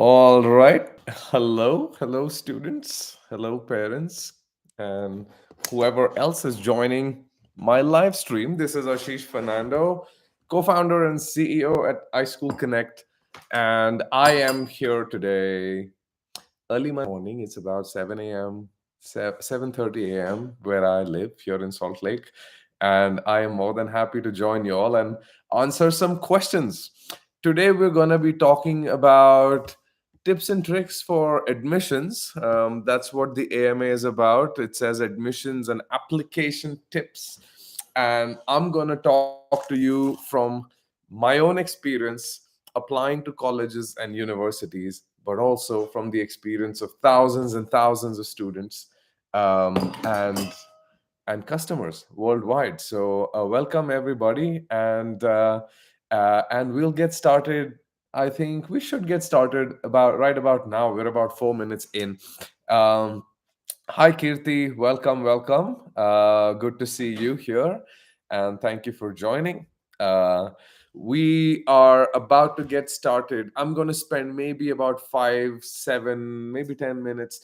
All right. Hello, students. Hello, parents, and whoever else is joining my live stream. This is Ashish Fernando, co founder and CEO at iSchool Connect. And I am here today early morning. It's about 7 a.m., 7:30 a.m., where I live here in Salt Lake. And I am more than happy to join you all and answer some questions. Today, we're going to be talking about tips and tricks for admissions. That's what the AMA is about. It says admissions and application tips. And I'm going to talk to you from my own experience applying to colleges and universities, but also from the experience of thousands and thousands of students and customers worldwide. So welcome everybody, and we'll get started. I think we should get started about right about now. We're about 4 minutes in. Um, Hi Kirti, welcome. Good to see you here, and thank you for joining. Uh, we are about to get started. I'm going to spend maybe about 5, 7, maybe 10 minutes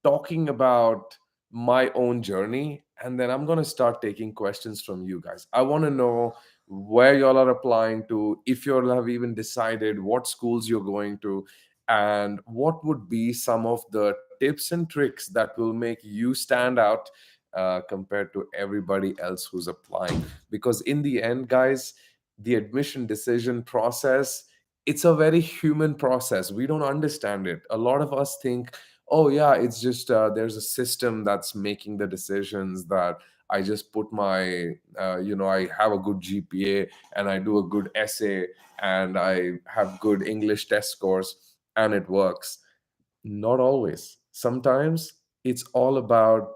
talking about my own journey, and then I'm going to start taking questions from you guys. I want to know where y'all are applying to, if you all have even decided what schools you're going to, and what would be some of the tips and tricks that will make you stand out compared to everybody else who's applying. Because in the end, guys, the admission decision process, it's a very human process. We don't understand it. A lot of us think, oh yeah, it's just there's a system that's making the decisions, that I just put my I have a good GPA and I do a good essay and I have good English test scores and it works. Not always. Sometimes it's all about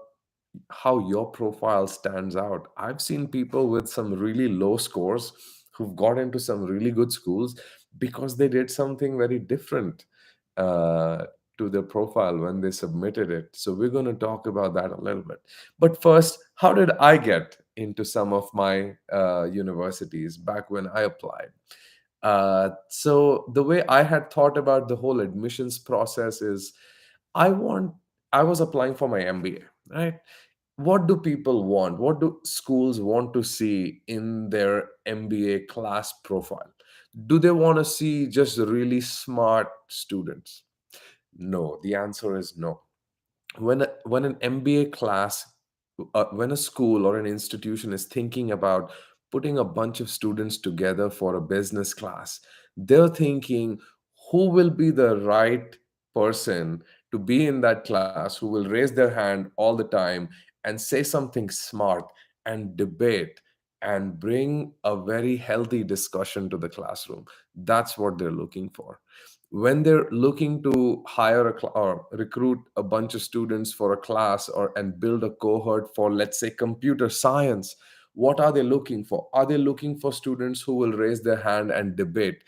how your profile stands out. I've seen people with some really low scores who've got into some really good schools because they did something very different uh, to their profile when they submitted it. So we're going to talk about that a little bit. But first, how did I get into some of my universities back when I applied? So the way I had thought about the whole admissions process is, I want I was applying for my MBA, right? What do people want? What do schools want to see in their MBA class profile? Do they want to see just really smart students? No, the answer is no. When an MBA class, when a school or an institution is thinking about putting a bunch of students together for a business class, they're thinking, who will be the right person to be in that class, who will raise their hand all the time and say something smart and debate and bring a very healthy discussion to the classroom. That's what they're looking for. When they're looking to hire or recruit a bunch of students for a class, or and build a cohort for, let's say, computer science, what are they looking for? Are they looking for students who will raise their hand and debate?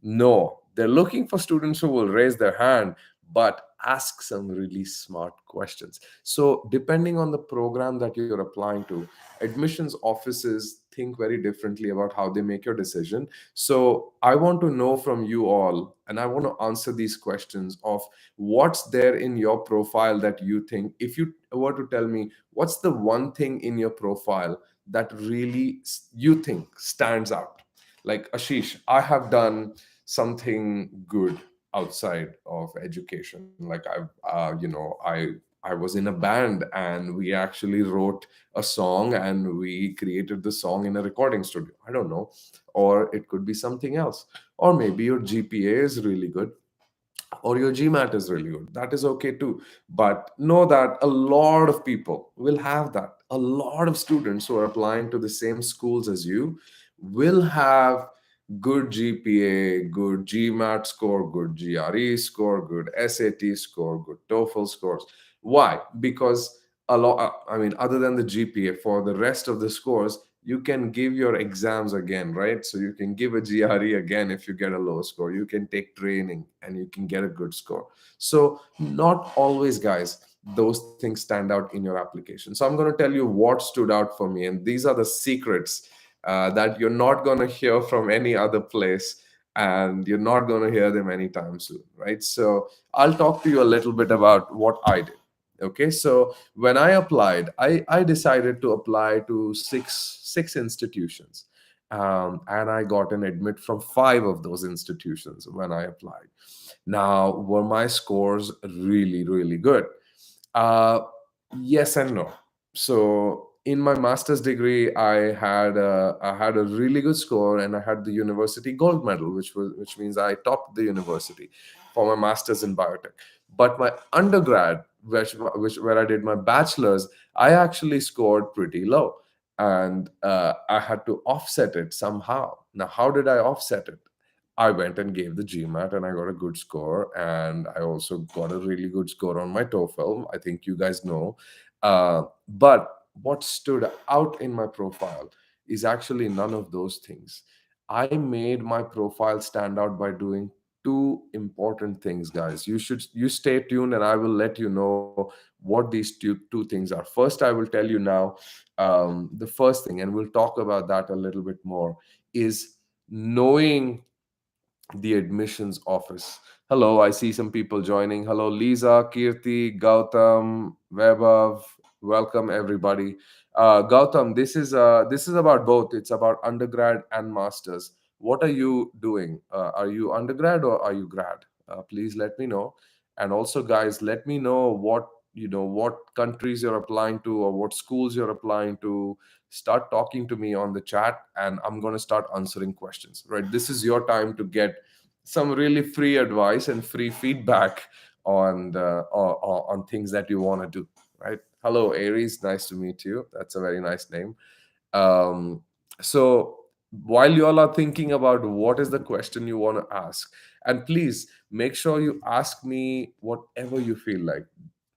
No, they're looking for students who will raise their hand but ask some really smart questions. So depending on the program that you're applying to, admissions offices think very differently about how they make your decision. So I want to know from you all, and I want to answer these questions of what's there in your profile that you think, if you were to tell me, what's the one thing in your profile that really you think stands out? Like, Ashish, I have done something good outside of education. Like, I was in a band and we actually wrote a song and we created the song in a recording studio. I don't know. Or it could be something else. Or maybe your GPA is really good, or your GMAT is really good. That is okay too. But know that a lot of people will have that. A lot of students who are applying to the same schools as you will have good GPA, good GMAT score, good GRE score, good SAT score, good TOEFL scores. Why? Because a lot, I mean, other than the GPA, for the rest of the scores, you can give your exams again, right? So you can give a GRE again if you get a low score. You can take training and you can get a good score. So, not always, guys, those things stand out in your application. So, I'm going to tell you what stood out for me. And these are the secrets that you're not going to hear from any other place. and you're not going to hear them anytime soon, right? So I'll talk to you a little bit about what I did. Okay, so when I applied, I decided to apply to six institutions, and I got an admit from five of those institutions when I applied. Now, were my scores really, really good? Uh, yes and no. So in my master's degree, I had a really good score, and I had the university gold medal, which means I topped the university for my master's in biotech. But my undergrad, which where I did my bachelor's, I actually scored pretty low, and I had to offset it somehow. Now, how did I offset it? I went and gave the GMAT and I got a good score. And I also got a really good score on my TOEFL. I think you guys know. But what stood out in my profile is actually none of those things. I made my profile stand out by doing two important things, guys. You stay tuned and I will let you know what these two things are. First, I will tell you now, the first thing, and we'll talk about that a little bit more, is knowing the admissions office. Hello, I see some people joining. Hello, Lisa, Kirti, Gautam, Vaibhav. Welcome, everybody. Gautam, this is about both. It's about undergrad and masters. What are you doing? Are you undergrad or are you grad? Please let me know. And also, guys, let me know what countries you're applying to or what schools you're applying to. Start talking to me on the chat, and I'm going to start answering questions. Right, this is your time to get some really free advice and free feedback on things that you want to do. Right, hello Aries, nice to meet you. That's a very nice name. So while you all are thinking about what is the question you want to ask, and please make sure you ask me whatever you feel like.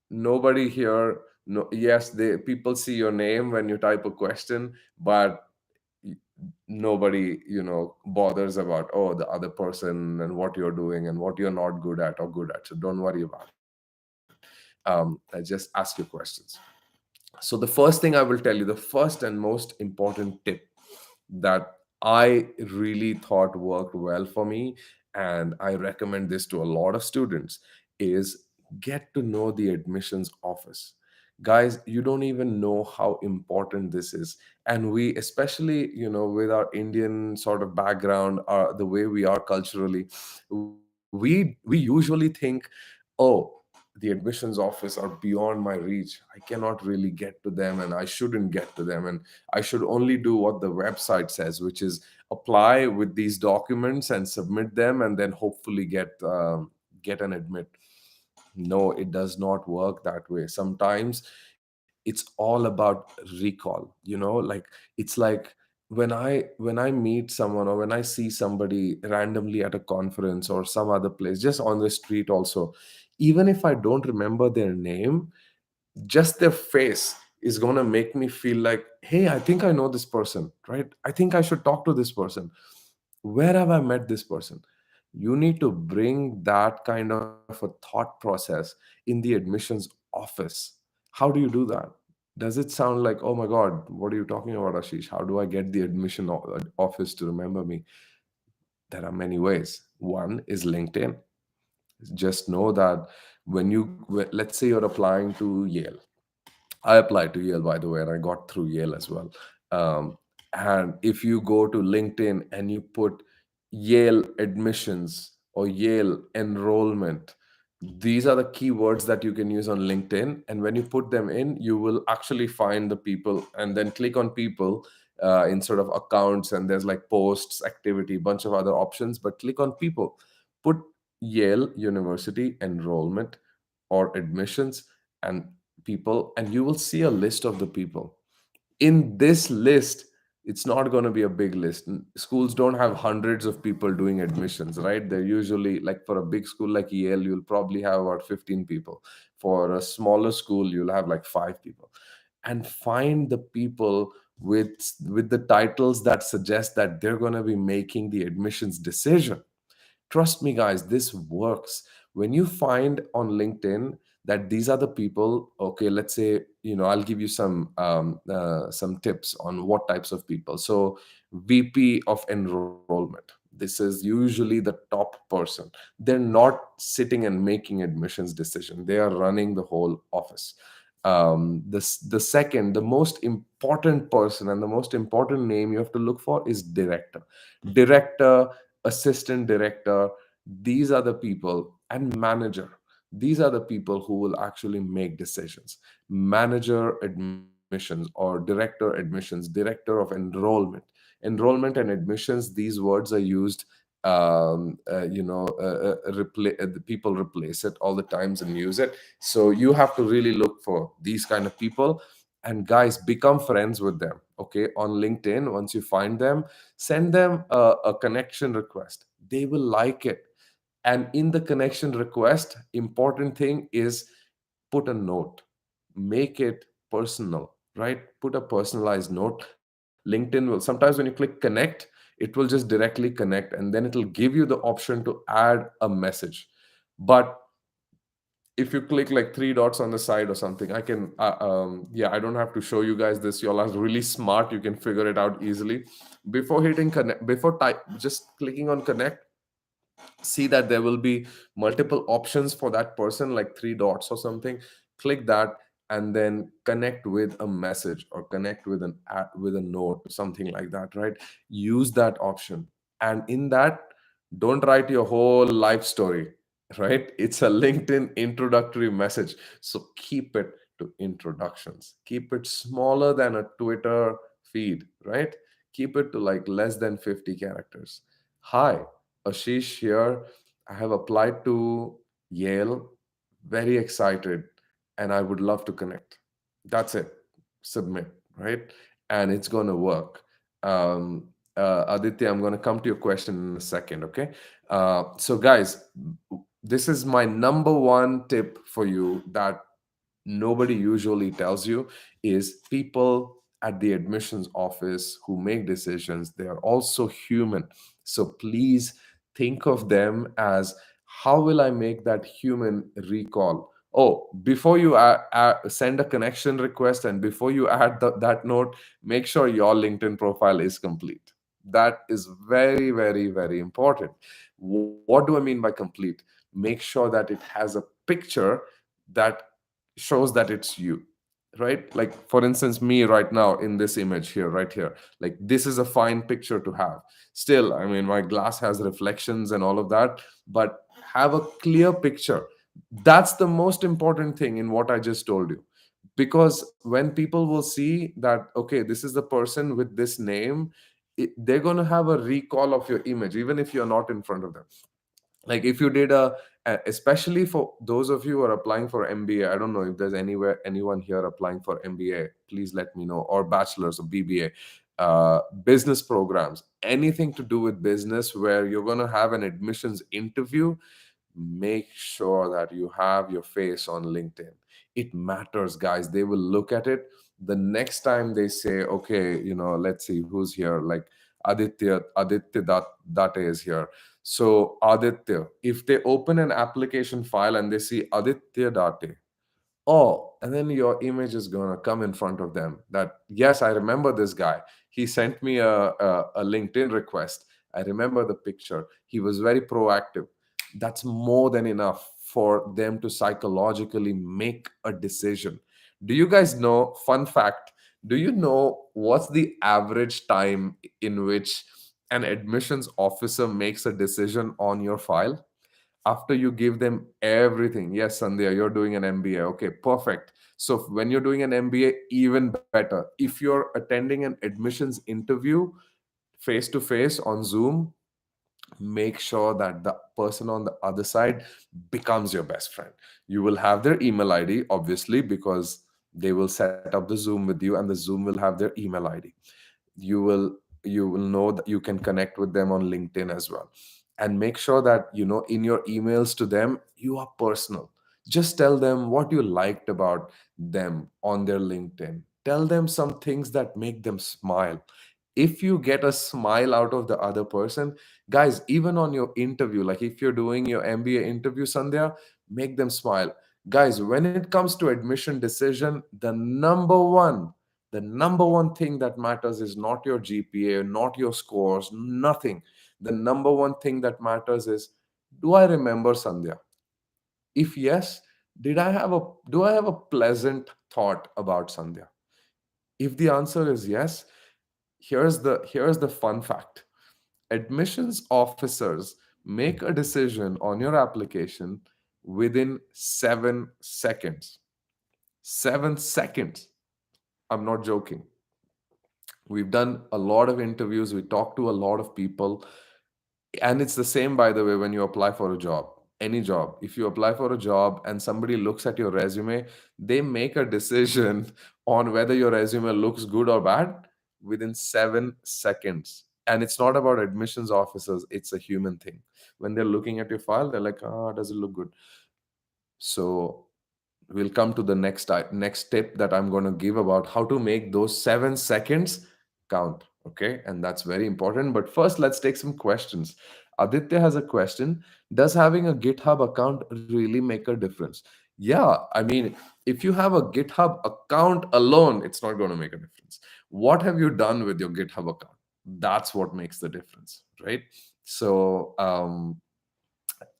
Nobody here, no, yes, they people see your name when you type a question, but nobody bothers about, oh, the other person and what you're doing and what you're not good at or good at. So don't worry about it. Just ask your questions. So the first thing I will tell you, the first and most important tip that I really thought worked well for me, and I recommend this to a lot of students, is get to know the admissions office. Guys, you don't even know how important this is. And we, especially, with our Indian sort of background, the way we are culturally, we usually think, oh, the admissions office are beyond my reach. I cannot really get to them, and I shouldn't get to them, and I should only do what the website says, which is apply with these documents and submit them, and then hopefully get an admit. No, it does not work that way. Sometimes it's all about recall. It's like when I meet someone, or when I see somebody randomly at a conference or some other place, just on the street also, even if I don't remember their name, just their face is going to make me feel like, hey, I think I know this person, right? I think I should talk to this person. Where have I met this person? You need to bring that kind of a thought process in the admissions office. How do you do that? Does it sound like, oh my God, what are you talking about, Ashish? How do I get the office to remember me? There are many ways. One is LinkedIn. Just know that let's say you're applying to Yale. I applied to Yale, by the way, and I got through Yale as well. And if you go to LinkedIn and you put Yale admissions or Yale enrollment, these are the keywords that you can use on LinkedIn. And when you put them in, you will actually find the people, and then click on people in sort of accounts, and there's like posts, activity, bunch of other options. But click on people, put Yale University enrollment or admissions and people, and you will see a list of the people. In this list, it's not going to be a big list. Schools don't have hundreds of people doing admissions, right? They're usually, like, for a big school like Yale, you'll probably have about 15 people. For a smaller school, you'll have like 5 people. And find the people with the titles that suggest that they're going to be making the admissions decision. Trust me, guys, this works. When you find on LinkedIn that these are the people, okay, let's say, I'll give you some tips on what types of people. So VP of enrollment, This is usually the top person. They're not sitting and making admissions decision, they are running the whole office. The second, the most important person and the most important name you have to look for is director. Director, assistant director, these are the people, and manager. These are the people who will actually make decisions. Manager admissions or director admissions, director of enrollment and admissions, these words are used, the people replace it all the times and use it. So you have to really look for these kind of people. And guys, become friends with them, okay, on LinkedIn. Once you find them, send them a connection request. They will like it. And in the connection request, important thing is, put a note, make it personal, right? Put a personalized note. LinkedIn will sometimes, when you click connect, it will just directly connect, and then it'll give you the option to add a message. But if you click like three dots on the side or something, I can yeah, I don't have to show you guys this. Y'all are really smart, you can figure it out easily. Before hitting connect, before type, just clicking on connect, see that there will be multiple options for that person, like three dots or something. Click that, and then connect with a message or connect with with a note, something like that, right? Use that option. And in that, don't write your whole life story, right? It's a LinkedIn introductory message, so keep it to introductions. Keep it smaller than a Twitter feed, right? Keep it to like less than 50 characters. Hi, Ashish here. I have applied to Yale. Very excited, and I would love to connect. That's it. Submit, right? And it's going to work. Aditya, I'm going to come to your question in a second, okay? So, guys, this is my number one tip for you that nobody usually tells you, is people at the admissions office who make decisions, they are also human. So please think of them as, how will I make that human recall? Oh, before you send a connection request and before you add that note, make sure your LinkedIn profile is complete. That is very, very, very important. What do I mean by complete? Make sure that it has a picture that shows that it's you, right? Like, for instance, me right now in this image here, right here, like, this is a fine picture to have. Still, I mean, my glass has reflections and all of that, but have a clear picture. That's the most important thing in what I just told you. Because when people will see that, okay, this is the person with this name, they're going to have a recall of your image even if you're not in front of them. Like, if you did especially for those of you who are applying for MBA, I don't know if there's anyone here applying for MBA, please let me know, or bachelor's or BBA, business programs, anything to do with business where you're going to have an admissions interview. Make sure that you have your face on LinkedIn. It matters, guys. They will look at it the next time they say, okay, let's see who's here. Like, Aditya Date is here. So Aditya, if they open an application file and they see Aditya Date, oh, and then your image is going to come in front of them that, yes, I remember this guy. He sent me a LinkedIn request. I remember the picture. He was very proactive. That's more than enough for them to psychologically make a decision. Do you guys know, fun fact, do you know what's the average time in which an admissions officer makes a decision on your file? After you give them everything. Yes, Sandhya, you're doing an MBA. Okay, perfect. So when you're doing an MBA, even better. If you're attending an admissions interview face to face on Zoom, make sure that the person on the other side becomes your best friend. You will have their email ID, obviously, because they will set up the Zoom with you, and the Zoom will have their email ID. You will know that you can connect with them on LinkedIn as well. And make sure that, in your emails to them, you are personal. Just tell them what you liked about them on their LinkedIn. Tell them some things that make them smile. If you get a smile out of the other person, guys, even on your interview, like if you're doing your MBA interview, Sandhya, make them smile. Guys, when it comes to admission decision, the number one thing that matters is not your GPA, not your scores, nothing. The number one thing that matters is, do I remember Sandhya? If yes, do I have a pleasant thought about Sandhya? If the answer is yes, here's the fun fact. Admissions officers make a decision on your application within 7 seconds. 7 seconds. I'm not joking. We've done a lot of interviews, we talked to a lot of people, and it's the same, by the way, when you apply for a job. Any job, if you apply for a job and somebody looks at your resume, they make a decision on whether your resume looks good or bad within 7 seconds. And it's not about admissions officers, it's a human thing. When they're looking at your file, they're like, ah, does it look good? So we'll come to the next tip that I'm going to give about how to make those 7 seconds count. Okay, and that's very important. But first, let's take some questions. Aditya has a question. Does having a GitHub account really make a difference? Yeah, I mean, if you have a GitHub account alone, it's not going to make a difference. What have you done with your GitHub account? That's what makes the difference, right? So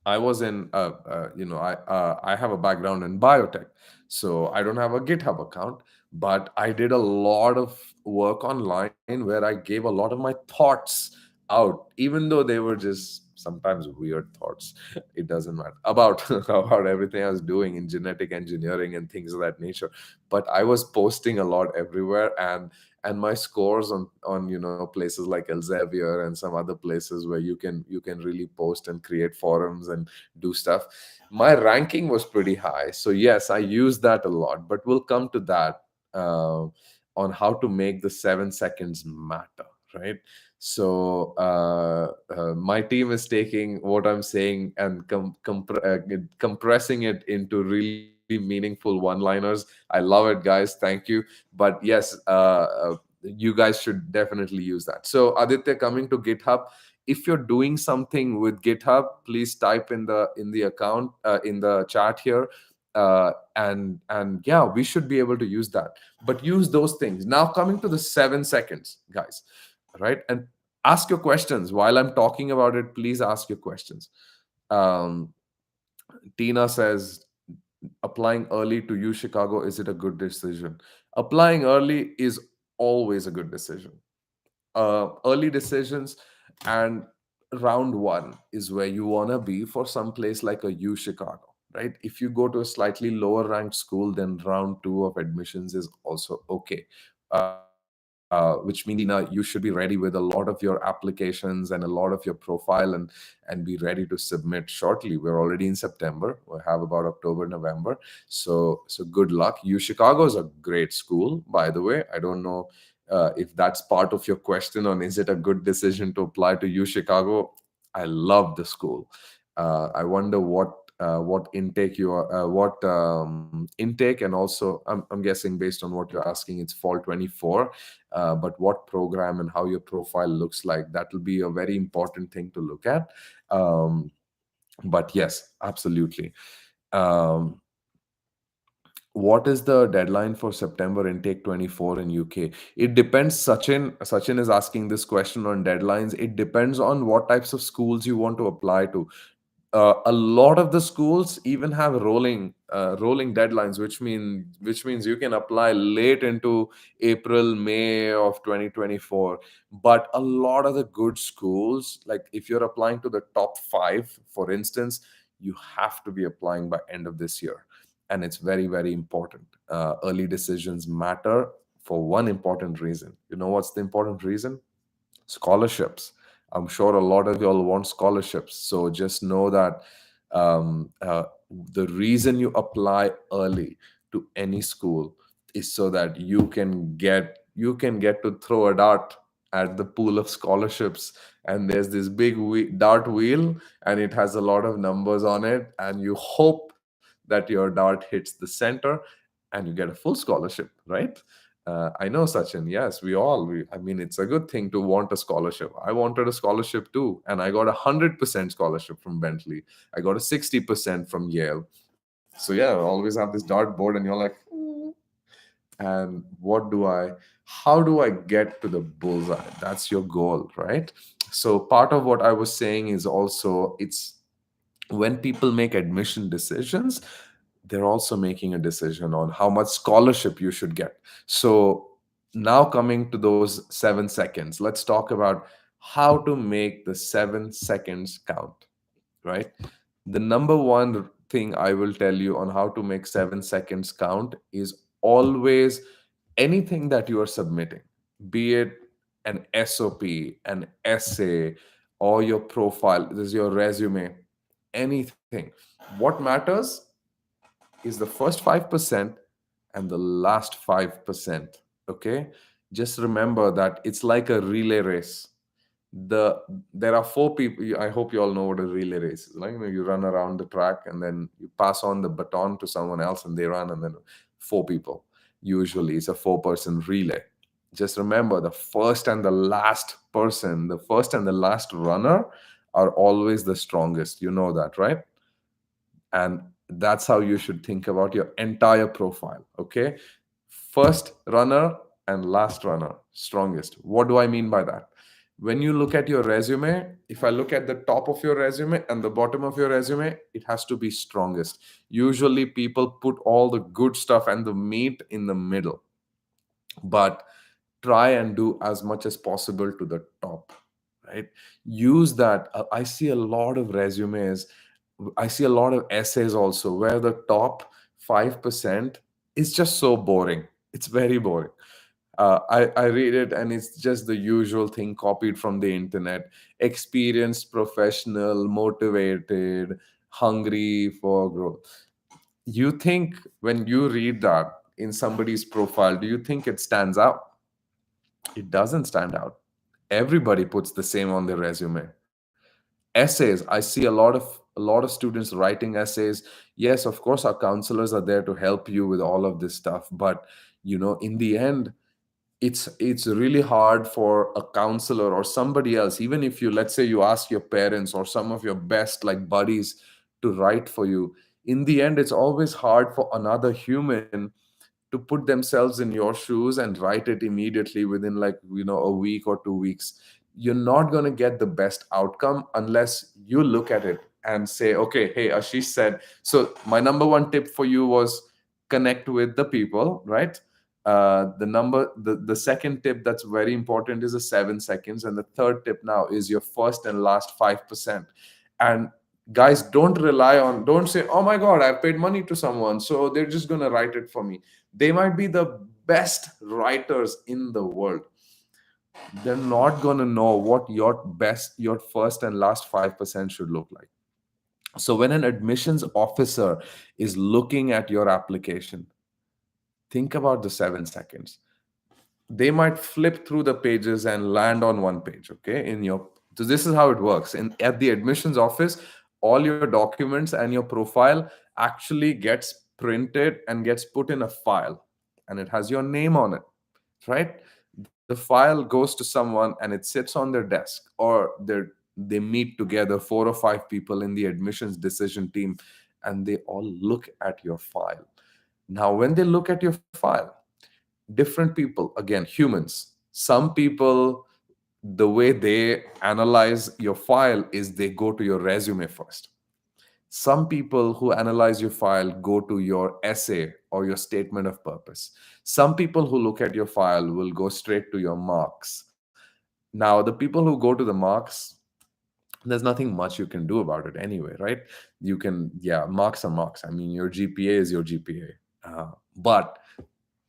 I was in, I have a background in biotech, so I don't have a GitHub account, but I did a lot of work online where I gave a lot of my thoughts out, even though they were just sometimes weird thoughts. It doesn't matter about about everything I was doing in genetic engineering and things of that nature. But I was posting a lot everywhere, and my scores on places like Elsevier and some other places where you can really post and create forums and do stuff. My ranking was pretty high, so yes, I use that a lot. But we'll come to that on how to make the 7 seconds matter, right? So my team is taking what I'm saying and compressing it into really meaningful one-liners. I love it, guys. Thank you. But yes, you guys should definitely use that. So Aditya, coming to GitHub, if you're doing something with GitHub, please type in the account in the chat here, and yeah, we should be able to use that. But use those things. Now coming to the 7 seconds, guys, right? And ask your questions while I'm talking about it. Please ask your questions. um, Tina says, applying early to U Chicago, is it a good decision? Applying early is always a good decision. Early decisions, and round one is where you want to be for some place like a U Chicago, right? If you go to a slightly lower ranked school, then round two of admissions is also okay. Which means, you should be ready with a lot of your applications and a lot of your profile, and be ready to submit shortly. We're already in September. We have about October, November. So good luck. U Chicago is a great school, by the way. I don't know if that's part of your question on is it a good decision to apply to U Chicago. I love the school. I wonder what intake you are, what intake, and also I'm guessing based on what you're asking, it's fall 24. But what program and how your profile looks like, that will be a very important thing to look at. Um, but yes, absolutely. Um, what is the deadline for September intake 24 in UK? It depends. Sachin is asking this question on deadlines. It depends on what types of schools you want to apply to. A lot of the schools even have rolling deadlines, which means you can apply late into April, May of 2024. But a lot of the good schools, like if you're applying to the top 5, for instance, you have to be applying by end of this year. And it's very, very important. Early decisions matter for one important reason. You know what's the important reason? Scholarships. I'm sure a lot of y'all want scholarships. So just know that um, uh, the reason you apply early to any school is so that you can get to throw a dart at the pool of scholarships. And there's this big dart wheel, and it has a lot of numbers on it, and you hope that your dart hits the center and you get a full scholarship, right? I know, Sachin. Yes, I mean, it's a good thing to want a scholarship. I wanted a scholarship too, and I got 100% scholarship from Bentley. I got a 60% from Yale. So yeah, I always have this dartboard, and you're like, and how do I get to the bullseye? That's your goal, right? So part of what I was saying is also, it's when people make admission decisions, they're also making a decision on how much scholarship you should get. So now coming to those 7 seconds, let's talk about how to make the 7 seconds count, right? The number one thing I will tell you on how to make 7 seconds count is always anything that you are submitting, be it an SOP, an essay, or your profile, this is your resume, anything. What matters is the first 5% and the last 5%. Okay? Just remember that it's like a relay race. There are four people. I hope you all know what a relay race is. Like, you run around the track and then you pass on the baton to someone else and they run, and then four people. Usually it's a four-person relay. Just remember, the first and the last person, the first and the last runner are always the strongest. You know that, right? And that's how you should think about your entire profile. Okay, first runner and last runner, strongest. What do I mean by that? When you look at your resume, if I look at the top of your resume and the bottom of your resume, it has to be strongest. Usually people put all the good stuff and the meat in the middle, but try and do as much as possible to the top, right? Use that. I see a lot of resumes, I see a lot of essays also where the top 5% is just so boring. It's very boring. I read it and it's just the usual thing copied from the internet. Experienced, professional, motivated, hungry for growth. You think when you read that in somebody's profile, do you think it stands out? It doesn't stand out. Everybody puts the same on their resume. Essays, I see a lot of students writing essays. Yes, of course our counselors are there to help you with all of this stuff, but in the end, it's really hard for a counselor or somebody else, even if you, let's say, you ask your parents or some of your best like buddies to write for you. In the end, it's always hard for another human to put themselves in your shoes and write it immediately within, like, a week or 2 weeks. You're not going to get the best outcome unless you look at it and say, okay, hey, Ashish said. So my number one tip for you was connect with the people, right? The second tip that's very important is the 7 seconds, and the third tip now is your first and last 5%. And guys, don't say, oh my god, I've paid money to someone so they're just going to write it for me. They might be the best writers in the world. They're not going to know what your first and last 5% should look like. So when an admissions officer is looking at your application, think about the 7 seconds. They might flip through the pages and land on one page, okay, in your. So this is how it works. At the admissions office, all your documents and your profile actually gets printed and gets put in a file, and it has your name on it, right? The file goes to someone and it sits on their desk, or they meet together, four or five people in the admissions decision team, and they all look at your file. Now when they look at your file, different people, again, humans, some people, the way they analyze your file is they go to your resume first. Some people who analyze your file go to your essay or your statement of purpose. Some people who look at your file will go straight to your marks. Now the people who go to the marks, there's nothing much you can do about it anyway, right? You can, yeah, marks are marks. I mean, your GPA is your GPA. But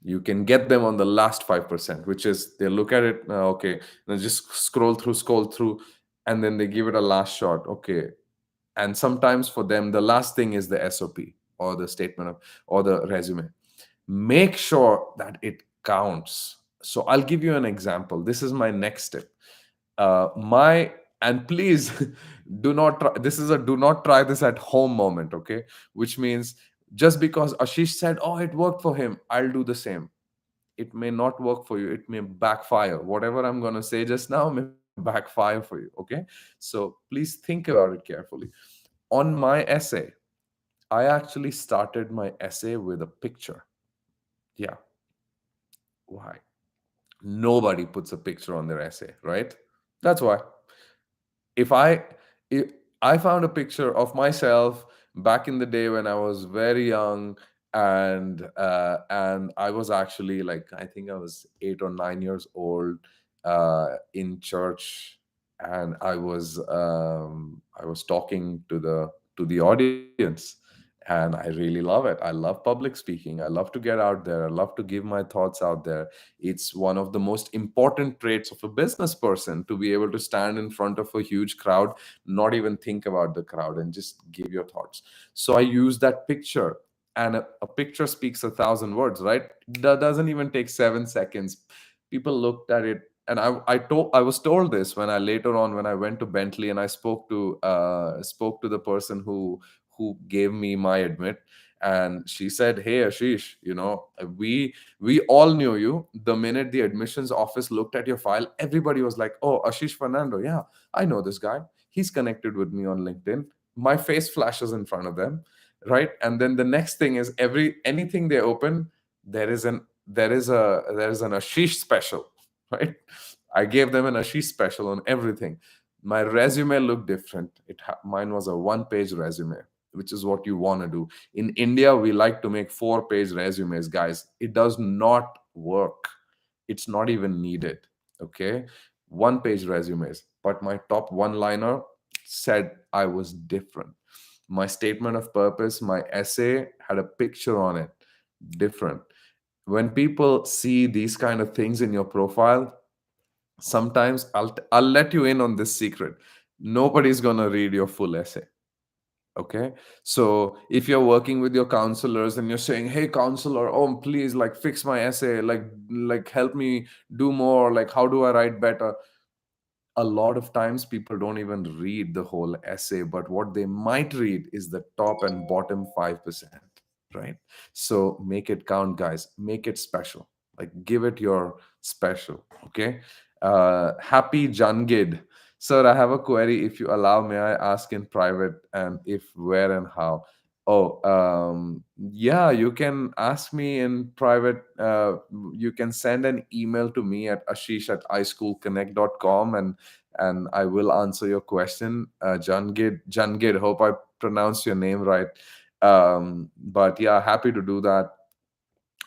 you can get them on the last 5%, which is they look at it, okay, just scroll through, and then they give it a last shot, okay. And sometimes for them, the last thing is the SOP or the statement of, or the resume. Make sure that it counts. So I'll give you an example. This is my next tip. My And please, do not try, this is a do not try this at home moment, okay? Which means, just because Ashish said, oh, it worked for him, I'll do the same. It may not work for you. It may backfire. Whatever I'm going to say just now may backfire for you, okay? So please think about it carefully. On my essay, I actually started my essay with a picture. Yeah. Why? Nobody puts a picture on their essay, right? That's why. if if I found a picture of myself back in the day when I was very young, and I was actually like, I think I was 8 or 9 years old, in church, and I was talking to the audience, and I really love it. I love public speaking. I love to get out there. I love to give my thoughts out there. It's one of the most important traits of a business person, to be able to stand in front of a huge crowd, not even think about the crowd, and just give your thoughts. So I use that picture, and a picture speaks 1,000 words, right? That doesn't even take 7 seconds. People looked at it, and I was told this when I later on, when I went to Bentley, and I spoke to the person who gave me my admit, and she said, "Hey, Ashish, we all knew you. The minute the admissions office looked at your file, everybody was like, 'Oh, Ashish Fernando, yeah, I know this guy. He's connected with me on LinkedIn.' My face flashes in front of them, right? And then the next thing is, anything they open, there is an Ashish special, right? I gave them an Ashish special on everything. My resume looked different. Mine was a one-page resume, which is what you want to do. In India, we like to make four-page resumes, guys. It does not work. It's not even needed. Okay, one-page resumes. But my top one-liner said I was different. My statement of purpose, my essay had a picture on it. Different. When people see these kind of things in your profile, sometimes I'll let you in on this secret. Nobody's gonna read your full essay. Okay, so if you're working with your counselors and you're saying, "Hey, counselor, oh please, like fix my essay, like help me do more, like how do I write better?" A lot of times people don't even read the whole essay, but what they might read is the top and bottom 5%, right? So make it count, guys. Make it special. Like, give it your special. Okay. Happy Jangid. Sir, I have a query. If you allow, may I ask in private, and if, where, and how? Oh, yeah, you can ask me in private. You can send an email to me at ashish@ischoolconnect.com, and I will answer your question. Jangid, hope I pronounced your name right. But yeah, happy to do that.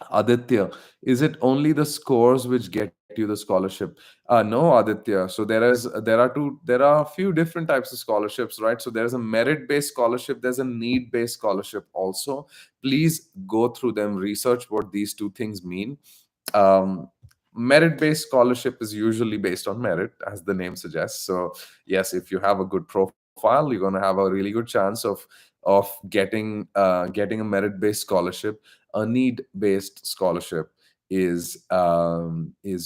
Aditya, is it only the scores which get you the scholarship? No, Aditya. So there are a few different types of scholarships, right? So there's a merit-based scholarship, there's a need-based scholarship also. Please go through them, research what these two things mean. Merit-based scholarship is usually based on merit, as the name suggests. So yes, if you have a good profile, you're going to have a really good chance of getting a merit-based scholarship. A need-based scholarship is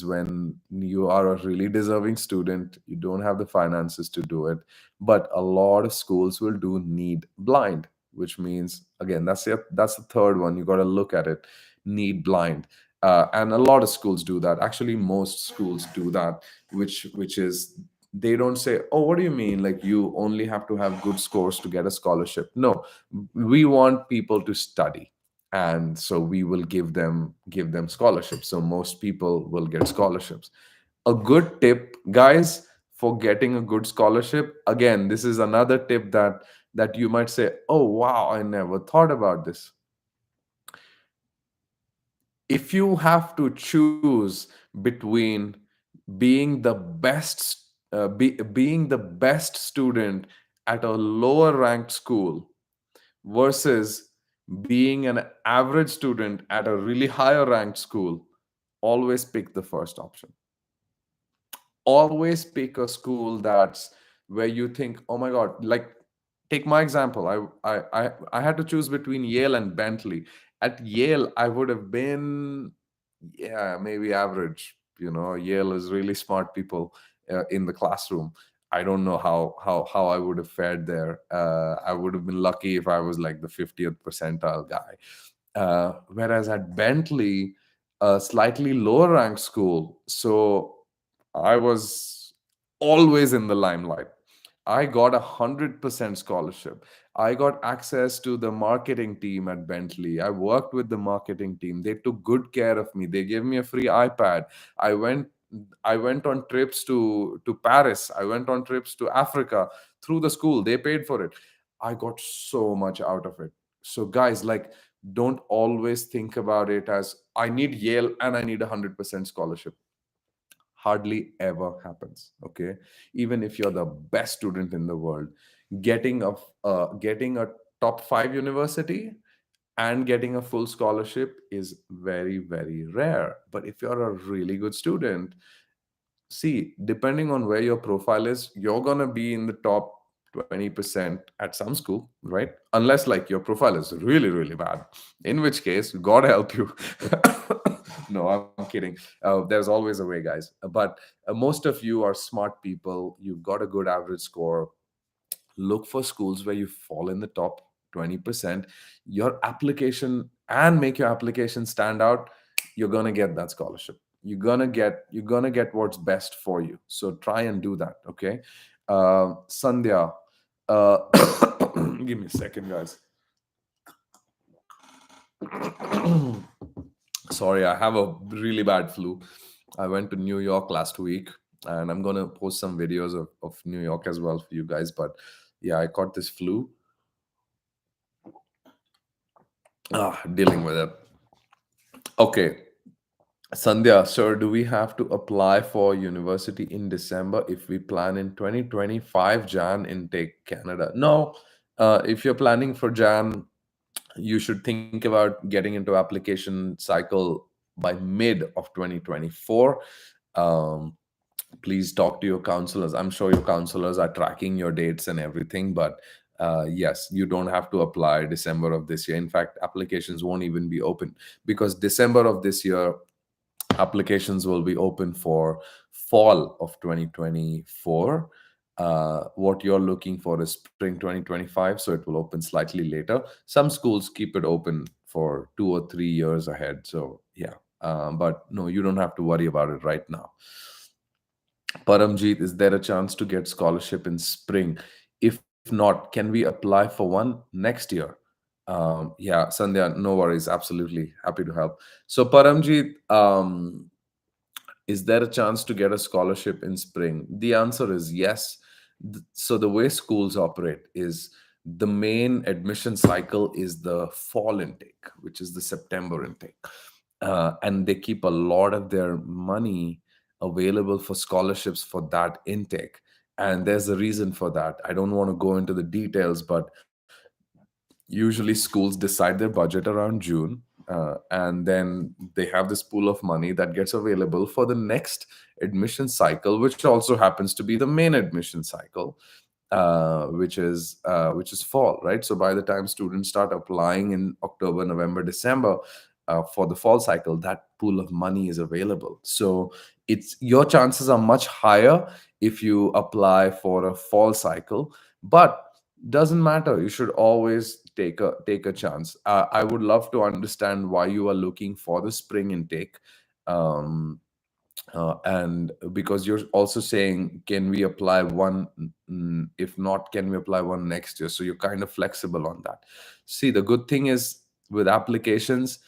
when you are a really deserving student, you don't have the finances to do it, but a lot of schools will do need blind, which means, again, that's the third one. You got to look at it, need blind. And a lot of schools do that. Actually, most schools do that, which is, they don't say, "Oh, what do you mean? Like, you only have to have good scores to get a scholarship?" No, we want people to study, and so we will give them scholarships. So most people will get scholarships. A good tip, guys, for getting a good scholarship. Again, this is another tip that you might say, "Oh wow, I never thought about this." If you have to choose between being the best student at a lower ranked school versus being an average student at a really higher ranked school, always pick the first option. Always pick a school that's where you think, "Oh my god," like, take my example. I had to choose between Yale and Bentley. At Yale, I would have been, yeah, maybe average. Yale is really smart people in the classroom. I don't know how I would have fared there. I would have been lucky if I was like the 50th percentile guy. Whereas at Bentley, a slightly lower ranked school, so I was always in the limelight. I got 100% scholarship. I got access to the marketing team at Bentley. I worked with the marketing team. They took good care of me. They gave me a free iPad. I went I went on trips to Paris. I went on trips to Africa through the school. They paid for it. I got so much out of it. So guys, like, don't always think about it as I need Yale and I need 100% scholarship. Hardly ever happens. Okay, even if you're the best student in the world, getting a top 5 university and getting a full scholarship is very, very rare. But if you're a really good student, see, depending on where your profile is, you're going to be in the top 20% at some school, right? Unless like your profile is really, really bad, in which case, God help you. No, I'm kidding. There's always a way, guys. But most of you are smart people. You've got a good average score. Look for schools where you fall in the top 20%. Your application, and make your application stand out. You're going to get that scholarship. You're going to get what's best for you. So try and do that. Okay. Sandhya, uh, give me a second, guys. Sorry, I have a really bad flu. I went to New York last week, and I'm gonna post some videos of New York as well for you guys. But yeah, I caught this flu. Dealing with it. Okay, Sandhya, sir, do we have to apply for university in December if we plan in 2025 Jan intake Canada? No. If you're planning for Jan, you should think about getting into application cycle by mid of 2024. Um, please talk to your counselors. I'm sure your counselors are tracking your dates and everything, but yes, you don't have to apply December of this year. In fact, applications won't even be open because December of this year, applications will be open for fall of 2024. What you're looking for is spring 2025, so it will open slightly later. Some schools keep it open for 2 or 3 years ahead. So yeah, but no, you don't have to worry about it right now. Paramjeet, is there a chance to get scholarship in spring? If not, can we apply for one next year? Yeah, Sandhya, no worries. Absolutely happy to help. So, Paramjeet, is there a chance to get a scholarship in spring? The answer is yes. So the way schools operate is the main admission cycle is the fall intake, which is the September intake. And they keep a lot of their money available for scholarships for that intake. And there's a reason for that. I don't want to go into the details, but usually schools decide their budget around June, and then they have this pool of money that gets available for the next admission cycle, which also happens to be the main admission cycle, which is fall, right? So by the time students start applying in October, November, December, for the fall cycle, that pool of money is available. So it's your chances are much higher if you apply for a fall cycle, but doesn't matter. You should always take a chance. I would love to understand why you are looking for the spring intake. Um, and because you're also saying, can we apply one? If not, can we apply one next year? So you're kind of flexible on that. See, the good thing is with applications,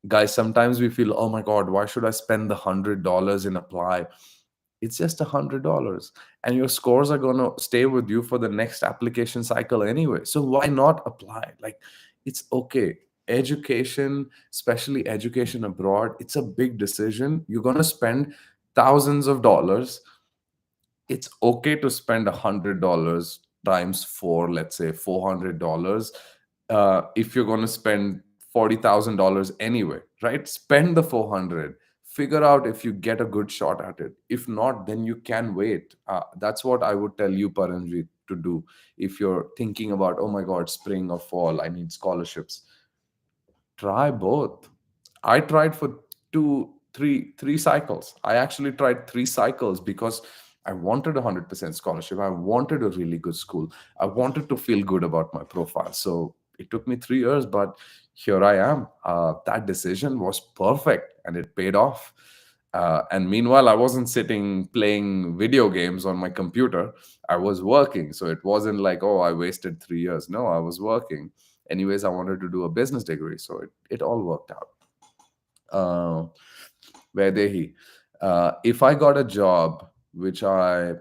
guys, sometimes we feel, oh my God, why should I spend the $100 in apply? It's just $100, and your scores are going to stay with you for the next application cycle anyway. So why not apply? Like, it's okay. Education, especially education abroad, it's a big decision. You're going to spend thousands of dollars. It's okay to spend $100 times four, let's say $400. If you're going to spend $40,000 anyway, right? Spend the 400. Figure out if you get a good shot at it. If not, then you can wait. That's what I would tell you, Paranjit, to do. If you're thinking about, oh my God, spring or fall, I need scholarships, try both. I tried for three cycles. I actually tried 3 cycles because I wanted a 100% scholarship. I wanted a really good school. I wanted to feel good about my profile. So it took me 3 years, but here I am. That decision was perfect and it paid off. And meanwhile, I wasn't sitting playing video games on my computer. I was working. So it wasn't like, oh, I wasted 3 years. No, I was working. Anyways, I wanted to do a business degree. So it all worked out. Uh, where they he? If I got a job, which I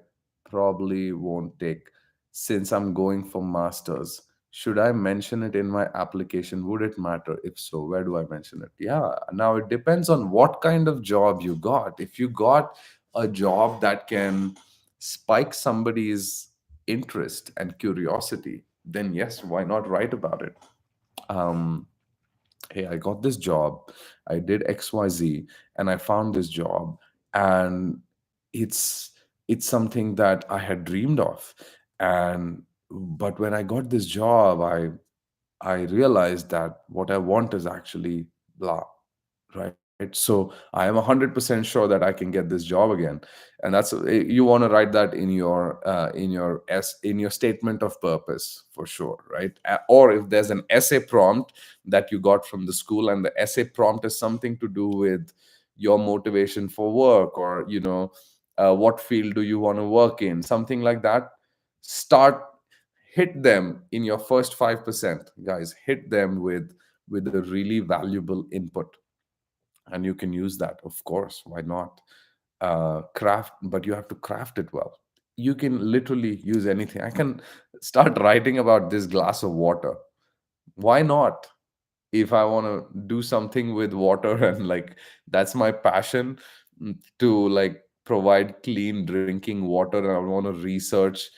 probably won't take since I'm going for masters, should I mention it in my application? Would it matter? If so, where do I mention it? Yeah, now it depends on what kind of job you got. If you got a job that can spike somebody's interest and curiosity, then yes, why not write about it? Um, hey, I got this job, I did XYZ, and I found this job, and it's it's something that I had dreamed of. And but when I got this job, I realized that what I want is actually blah, right? So I am 100% sure that I can get this job again. And that's, you want to write that in your statement of purpose for sure, right? Or if there's an essay prompt that you got from the school, and the essay prompt is something to do with your motivation for work, or what field do you want to work in, something like that. Start, hit them in your first 5%, guys. Hit them with a really valuable input, and you can use that, of course, why not? Craft, but you have to craft it well. You can literally use anything. I can start writing about this glass of water. Why not? If I want to do something with water and like that's my passion, to like provide clean drinking water, and I want to research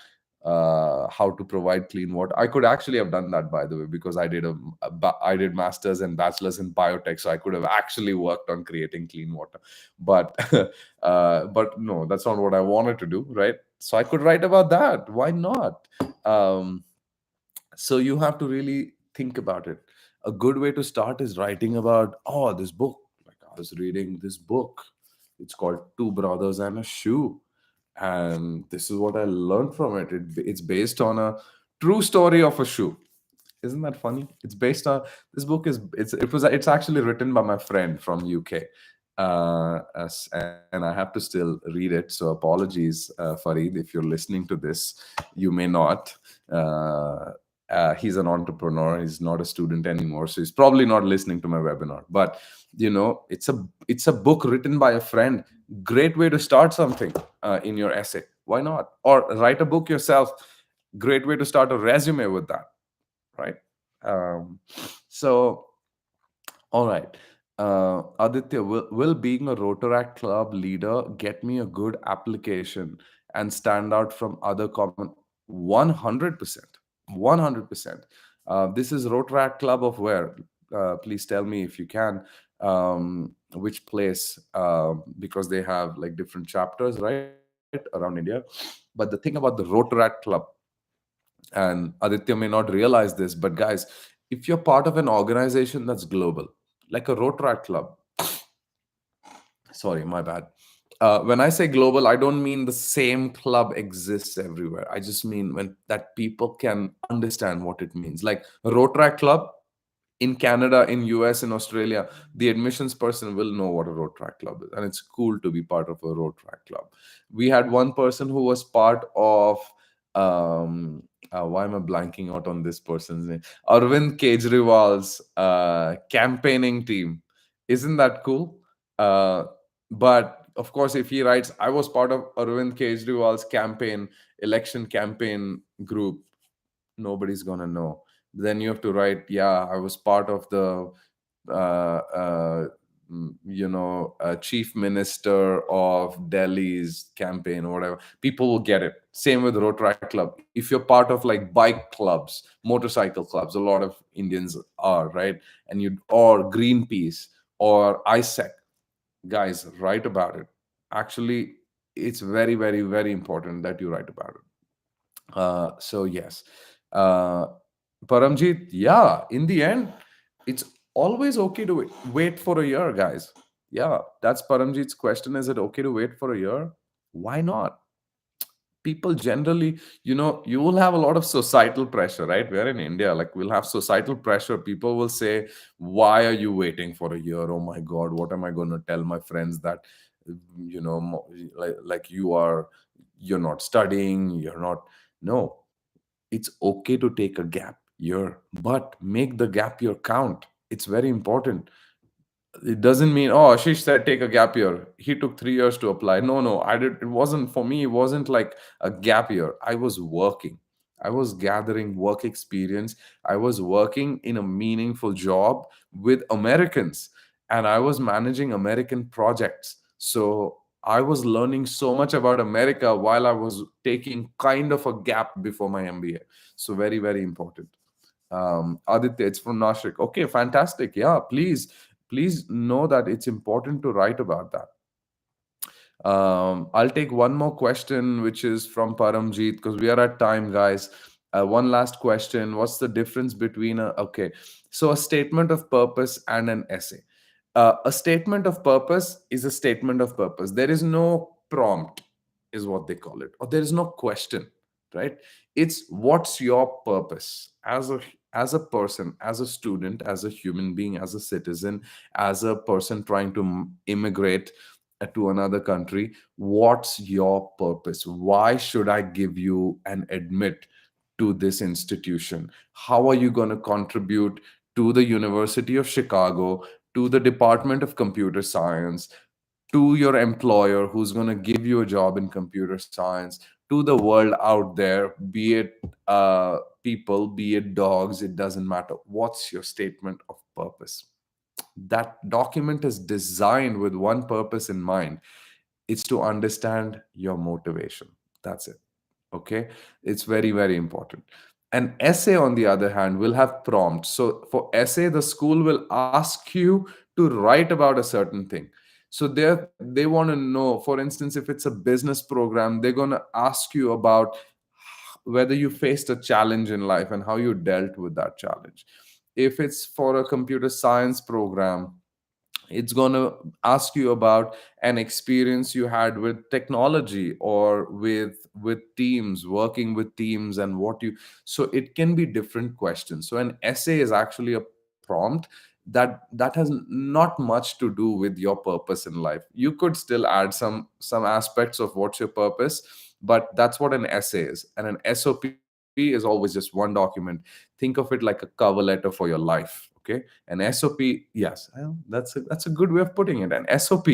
how to provide clean water. I could actually have done that, by the way, because I did masters and bachelors in biotech, so I could have actually worked on creating clean water. But but no, that's not what I wanted to do, right? So I could write about that. Why not? um, so you have to really think about it. A good way to start is writing about, oh, this book, like I was reading this book, it's called Two Brothers and a Shoe, and this is what I learned from it's based on a true story of a shoe. Isn't that funny? It's based on, this book is, it's actually written by my friend from UK. And I have to still read it, so apologies, Farid, if you're listening to this. You may not. uh, he's an entrepreneur, he's not a student anymore, so he's probably not listening to my webinar. But it's a book written by a friend. Great way to start something in your essay. Why not? Or write a book yourself. Great way to start a resume with that, right? So, all right. Aditya, will being a Rotaract Club leader get me a good application and stand out from other common? 100%. 100%. This is Rotaract Club of where? Please tell me if you can. Which place? Because they have like different chapters, right, around India. But the thing about the Rotaract Club, and Aditya may not realize this, but guys, if you're part of an organization that's global, like a Rotaract Club, sorry, my bad. When I say global, I don't mean the same club exists everywhere. I just mean when that people can understand what it means. Like a Rotaract Club in Canada, in US, in Australia, the admissions person will know what a road track club is, and it's cool to be part of a road track club. We had one person who was part of, why am I blanking out on this person's name? Arvind Kejriwal's campaigning team. Isn't that cool? Uh, but of course, if he writes, I was part of Arvind Kejriwal's election campaign group, nobody's gonna know. Then you have to write, yeah, I was part of the chief minister of Delhi's campaign or whatever. People will get it. Same with Rotaract Club. If you're part of like bike clubs, motorcycle clubs, a lot of Indians are, right? And you, or Greenpeace or ISEC, guys, write about it. Actually, it's very, very, very important that you write about it. So yes, uh, Paramjit, yeah, in the end, it's always okay to wait for a year, guys. Yeah, that's Paramjit's question. Is it okay to wait for a year? Why not? People generally, you will have a lot of societal pressure, right? We're in India, like we'll have societal pressure. People will say, why are you waiting for a year? Oh my God, what am I going to tell my friends that, like you're not studying, you're not. No, it's okay to take a gap year, but make the gap year count. It's very important. It doesn't mean, oh, Ashish said take a gap year. He took 3 years to apply. No, no, I did. It wasn't for me. It wasn't like a gap year. I was working. I was gathering work experience. I was working in a meaningful job with Americans, and I was managing American projects. So I was learning so much about America while I was taking kind of a gap before my MBA. So very, very important. Aditya, it's from Nashik. Okay, fantastic. Yeah, please know that it's important to write about that. I'll take one more question, which is from Paramjeet, because we are at time, guys. One last question. What's the difference between so a statement of purpose and an essay? A statement of purpose is a statement of purpose. There is no prompt, is what they call it, or there is no question, right? It's what's your purpose as a person, as a student, as a human being, as a citizen, as a person trying to immigrate to another country. What's your purpose? Why should I give you an admit to this institution? How are you going to contribute to the University of Chicago, to the Department of Computer Science, to your employer who's going to give you a job in computer science, to the world out there, be it people, be it dogs, it doesn't matter. What's your statement of purpose? That document is designed with one purpose in mind. It's to understand your motivation. That's it. Okay, it's very, very important. An essay, on the other hand, will have prompts. So for essay, the school will ask you to write about a certain thing. So they want to know, for instance, if it's a business program, they're going to ask you about whether you faced a challenge in life and how you dealt with that challenge. If it's for a computer science program, it's going to ask you about an experience you had with technology or with teams, working with teams, and what you. So it can be different questions. So an essay is actually a prompt that has not much to do with your purpose in life. You could still add some aspects of what's your purpose, but that's what an essay is. And an SOP is always just one document. Think of it like a cover letter for your life. Okay, an SOP, yes, well, that's a good way of putting it. An SOP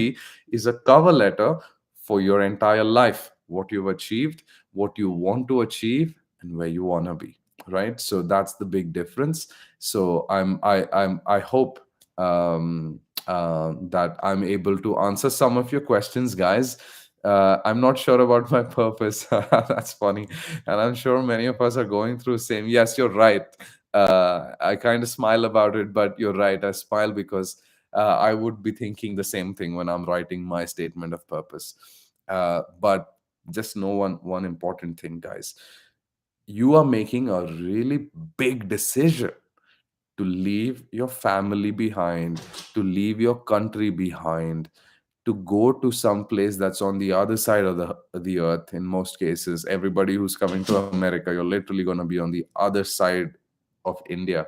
is a cover letter for your entire life, what you've achieved, what you want to achieve, and where you want to be. Right. So that's the big difference. So I hope that I'm able to answer some of your questions, guys. I'm not sure about my purpose. That's funny, and I'm sure many of us are going through same. Yes, you're right. I kind of smile about it, but you're right. I smile because I would be thinking the same thing when I'm writing my statement of purpose. But just know one important thing, guys. You are making a really big decision to leave your family behind, to leave your country behind, to go to some place that's on the other side of the earth. In most cases, everybody who's coming to America, you're literally going to be on the other side of India.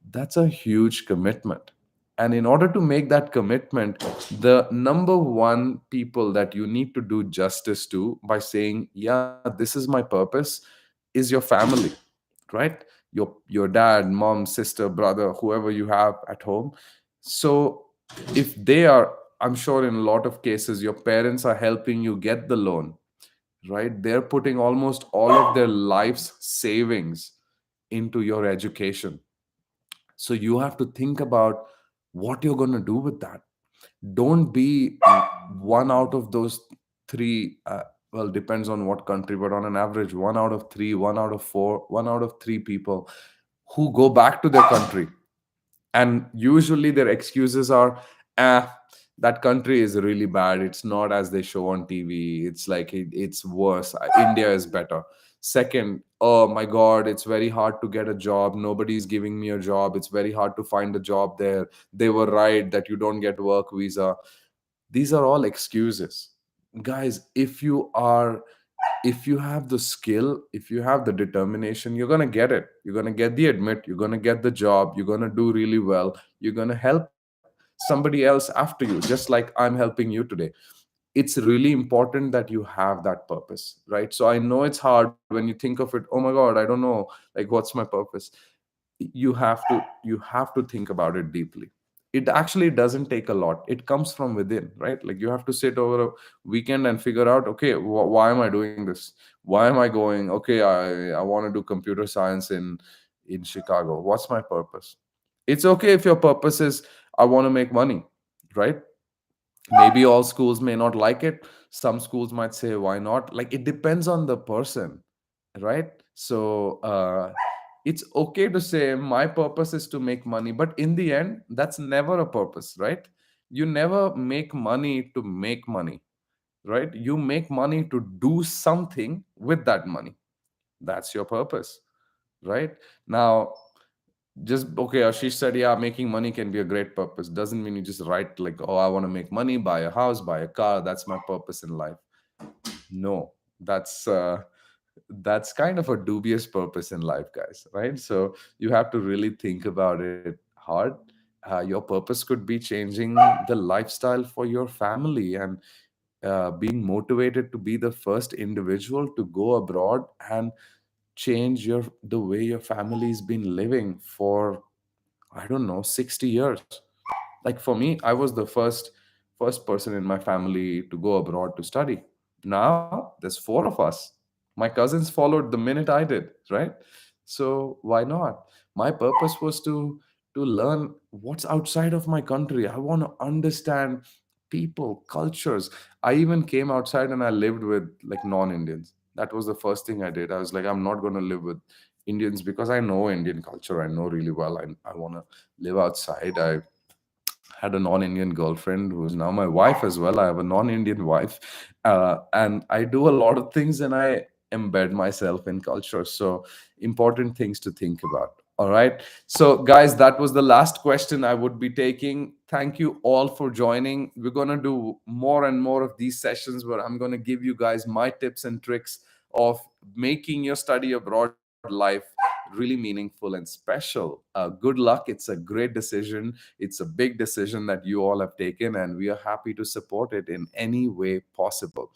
That's a huge commitment. And in order to make that commitment, the number one people that you need to do justice to by saying, yeah, this is my purpose, is your family, right? Your dad, mom, sister, brother, whoever you have at home. So if they are, I'm sure in a lot of cases your parents are helping you get the loan, right? They're putting almost all of their life's savings into your education. So you have to think about what you're going to do with that. Don't be one out of those three. Well, depends on what country, but on an average, one out of three, one out of four, one out of three people who go back to their country. And usually their excuses are, ah, that country is really bad. It's not as they show on TV. It's like it's worse. India is better. Second, oh my God, it's very hard to get a job. Nobody's giving me a job. It's very hard to find a job there. They were right that you don't get work visa. These are all excuses. Guys, if you have the skill, if you have the determination, you're going to get it. You're going to get the admit, you're going to get the job, you're going to do really well, you're going to help somebody else after you, just like I'm helping you today. It's really important that you have that purpose, right? So I know it's hard when you think of it, oh my God, I don't know, like what's my purpose. You have to think about it deeply. it actually doesn't take a lot. It comes from within, right? Like you have to sit over a weekend and figure out, okay, why am I doing this? Why am I going? Okay, I want to do computer science in Chicago. What's my purpose? It's okay if your purpose is I want to make money, right? Maybe all schools may not like it. Some schools might say why not. Like it depends on the person, right? So it's okay to say my purpose is to make money, but in the end that's never a purpose, right? You never make money to make money, right? You make money to do something with that money. That's your purpose, right? Now, just okay, Ashish said, yeah, making money can be a great purpose. Doesn't mean you just write like, oh, I want to make money, buy a house, buy a car. That's my purpose in life. No, that's kind of a dubious purpose in life, guys, right? So you have to really think about it hard. Your purpose could be changing the lifestyle for your family, and being motivated to be the first individual to go abroad and change the way your family's been living for, I don't know, 60 years. Like for me, I was the first person in my family to go abroad to study. Now there's four of us. My cousins followed the minute I did, right? So why not? My purpose was to learn what's outside of my country. I want to understand people, cultures. I even came outside and I lived with like non-Indians. That was the first thing I did. I was like, I'm not going to live with Indians because I know Indian culture. I know really well. I want to live outside. I had a non-Indian girlfriend who's now my wife as well. I have a non-Indian wife, and I do a lot of things, and I embed myself in culture. So important things to think about. All right. So, guys, that was the last question I would be taking. Thank you all for joining. We're going to do more and more of these sessions where I'm going to give you guys my tips and tricks of making your study abroad life really meaningful and special. Good luck. It's a great decision. It's a big decision that you all have taken, and we are happy to support it in any way possible.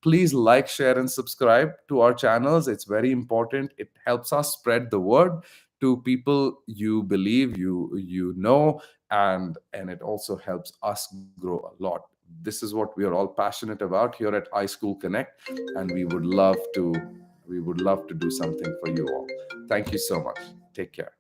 Please like, share, and subscribe to our channels. It's very important. It helps us spread the word to people you believe, you know, and it also helps us grow a lot. This is what we are all passionate about here at iSchool Connect, and we would love to do something for you all. Thank you so much. Take care.